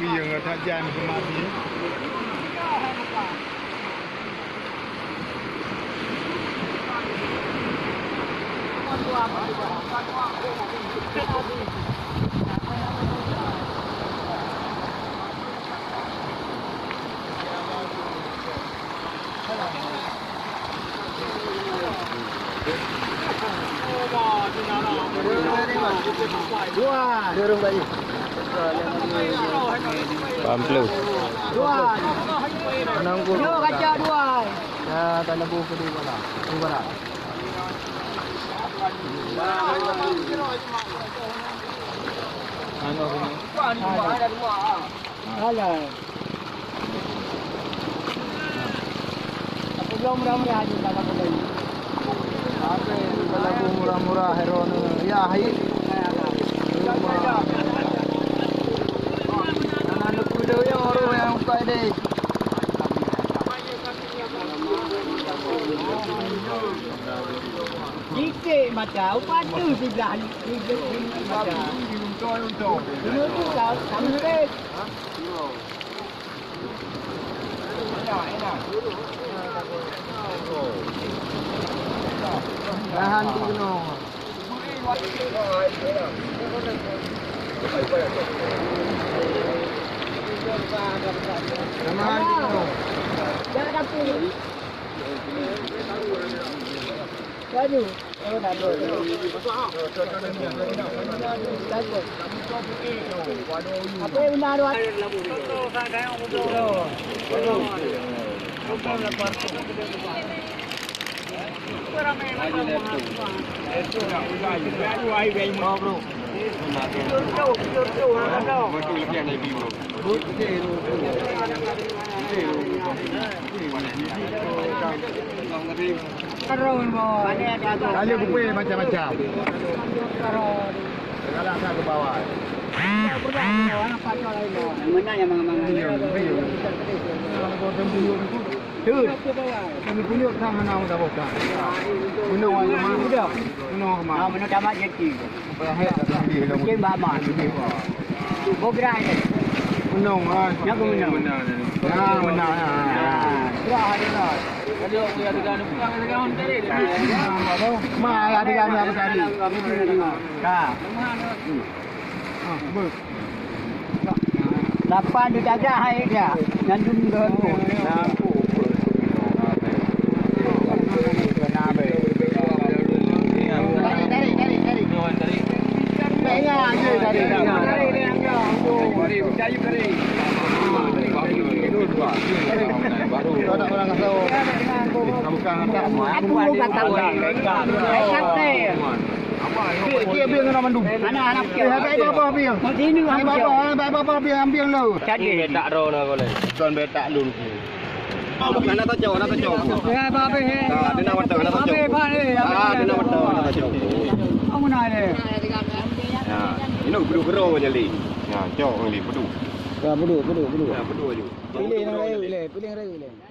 yang tak jam kemati. Dua, dia orang bayi. Pamplu. Dua. Menanggung. Dua kaca dua. Ya, tak lebu ke dia lah. Tunggu lah. Ano ini? Alah. Aku belum murah-murah aja tak apa lagi. Apa kalau murah-murah hero ya hai. Anak kuda yang orang yang buka deh. Dikit macam padu sebelah ni macam. Dulu tu sampai. Bahan di gunung. Bahan di gunung. Jangan dapur. Laju. Oh, dah ada. Apa yang benar tu? Ada buku macam-macam. Kalau saya ke bawah. Mana yang mana? Tur. Kami punya sama nama dah bukan. Gunung yang mana? Gunung mana? Mana tamat jadi. Berhad tak di dalam. Mungkin bama. Bogra ni. Gunung ah. Nak gunung. Ah, benar. Surah ada lah. Kalau dia ada dengan tadi. Mah ada dengan apa tadi? Ha. Lapan dia jaga hai dia. Ngandung dah tu. Baru tak orang tahu. Bukan tak. Aku bukan tahu. Kata. Dia biang dengan mandu. Anak-anak Eh, apa biang? Sini Apa biang lu. Jadi betak ro na boleh. Tuan betak lu. Anak tak jauh, anak tak jauh. Ya apa he? Dia nak watau, anak tak jauh. Dia nak watau, anak tak jauh. Kamu nak ada. Ya, ini bedu kero jadi. Ya, jauh ni bedu. Ya, bedu. Ya, bedu aja. Pilih yang raya, pilih yang raya.